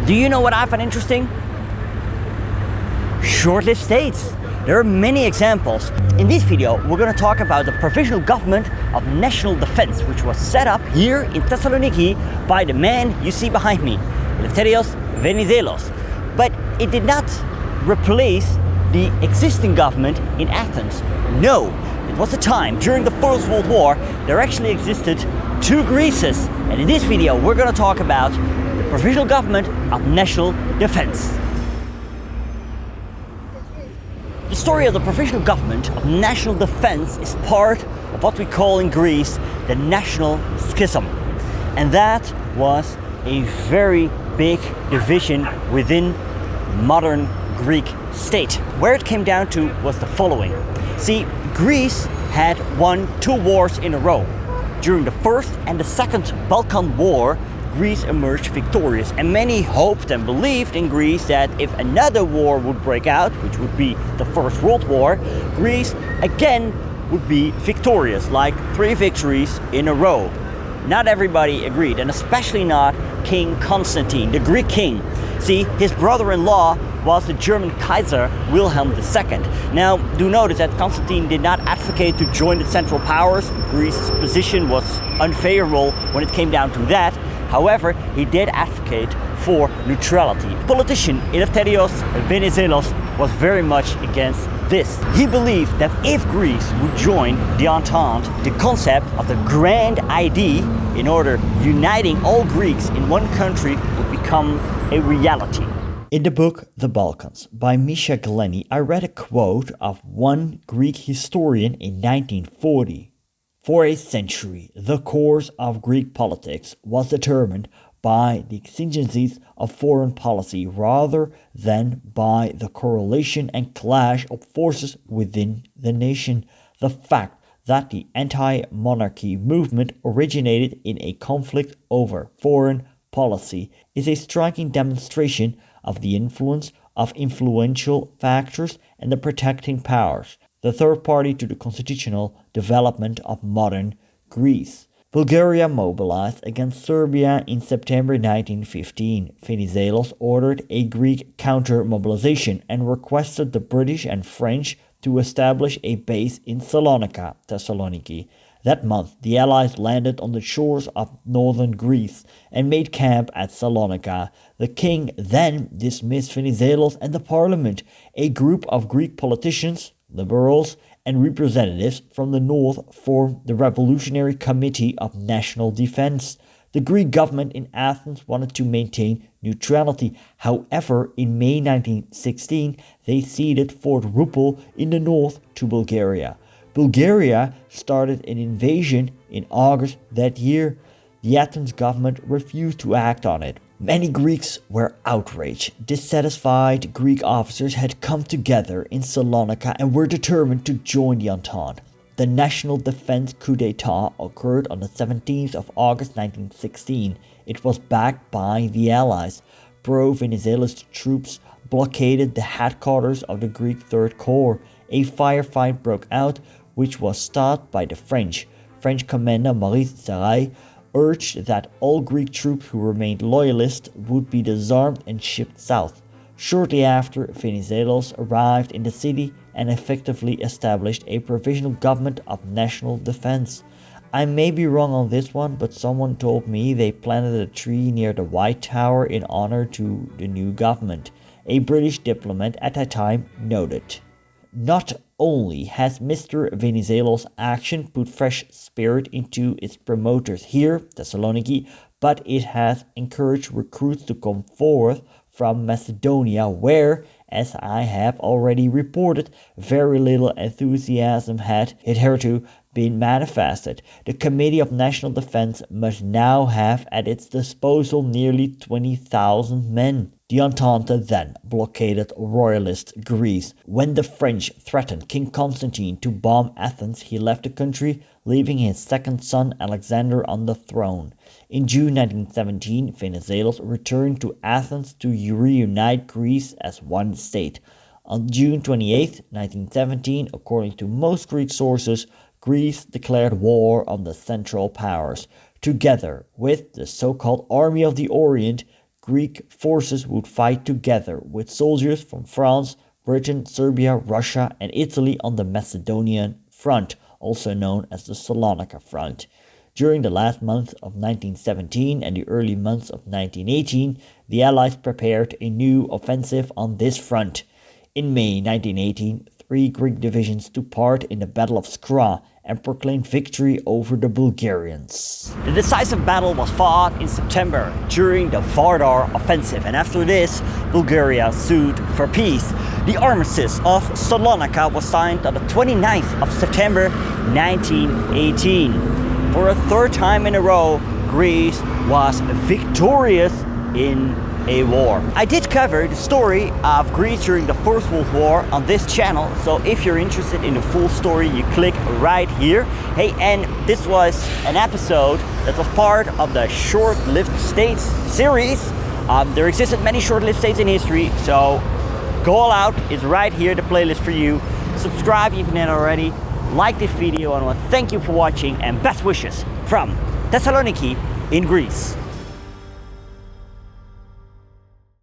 Do you know what I find interesting? Short-lived states. There are many examples. In this video, we're going to talk about the Provisional Government of National Defense, which was set up here in Thessaloniki by the man you see behind me, Eleftherios Venizelos. But it did not replace the existing government in Athens. No, it was a time during the First World War there actually existed two Greeces. And in this video, we're going to talk about the Provisional Government of National Defense. The story of the Provisional Government of National Defense is part of what we call in Greece the National Schism. And that was a very big division within modern Greek state. Where it came down to was the following. See, Greece had won two wars in a row. During the First and the Second Balkan War, Greece emerged victorious, and many hoped and believed in Greece that if another war would break out, which would be the First World War, Greece again would be victorious, like 3 victories in a row. Not everybody agreed, and especially not King Constantine, the Greek king. See, his brother-in-law was the German Kaiser Wilhelm II. Now, do notice that Constantine did not advocate to join the Central Powers. Greece's position was unfavorable when it came down to that. However, he did advocate for neutrality. Politician Eleftherios Venizelos was very much against this. He believed that if Greece would join the Entente, the concept of the Grand Idea, in order uniting all Greeks in one country, would become a reality. In the book The Balkans by Misha Glenny, I read a quote of one Greek historian in 1940. For a century, the course of Greek politics was determined by the exigencies of foreign policy rather than by the correlation and clash of forces within the nation. The fact that the anti-monarchy movement originated in a conflict over foreign policy is a striking demonstration of the influence of influential factors and the protecting powers, the third party to the constitutional development of modern Greece. Bulgaria mobilized against Serbia in September 1915. Venizelos ordered a Greek counter-mobilization and requested the British and French to establish a base in Salonika, Thessaloniki. That month, the Allies landed on the shores of northern Greece and made camp at Salonika. The king then dismissed Venizelos and the parliament. A group of Greek politicians, liberals, and representatives from the north formed the Revolutionary Committee of National Defense. The Greek government in Athens wanted to maintain neutrality. However, in May 1916, they ceded Fort Rupel in the north to Bulgaria. Bulgaria started an invasion in August that year. The Athens government refused to act on it. Many Greeks were outraged. Dissatisfied Greek officers had come together in Salonika and were determined to join the Entente. The National Defense coup d'etat occurred on the 17th of August 1916. It was backed by the Allies. Pro-Venizelos troops blockaded the headquarters of the Greek Third Corps. A firefight broke out, which was started by the French. French commander Maurice urged that all Greek troops who remained loyalists would be disarmed and shipped south. Shortly after, Venizelos arrived in the city and effectively established a provisional government of national defense. I may be wrong on this one, but someone told me they planted a tree near the White Tower in honor to the new government. A British diplomat at that time noted. Not only has Mr. Venizelos' action put fresh spirit into its promoters here, Thessaloniki, but it has encouraged recruits to come forth from Macedonia, where, as I have already reported, very little enthusiasm had hitherto been manifested. The Committee of National Defense must now have at its disposal nearly 20,000 men. The Entente then blockaded royalist Greece. When the French threatened King Constantine to bomb Athens, he left the country, leaving his second son Alexander on the throne. In June 1917, Venizelos returned to Athens to reunite Greece as one state. On June 28, 1917, according to most Greek sources, Greece declared war on the Central Powers. Together with the so-called Army of the Orient, Greek forces would fight together with soldiers from France, Britain, Serbia, Russia and Italy on the Macedonian Front, also known as the Salonika Front. During the last month of 1917 and the early months of 1918, the Allies prepared a new offensive on this front. In May 1918, 3 Greek divisions took part in the Battle of Skra and proclaimed victory over the Bulgarians. The decisive battle was fought in September during the Vardar offensive, and after this, Bulgaria sued for peace. The armistice of Salonika was signed on the 29th of September 1918. For a third time in a row, Greece was victorious in a war. I did cover the story of Greece during the First World War on this channel, so if you're interested in the full story, you click right here. Hey, and this was an episode that was part of the Short-Lived States series. There existed many short-lived states in history, so go all out. It's right here, the playlist for you. Subscribe if you haven't already. Like this video, and I want to thank you for watching, and best wishes from Thessaloniki in Greece.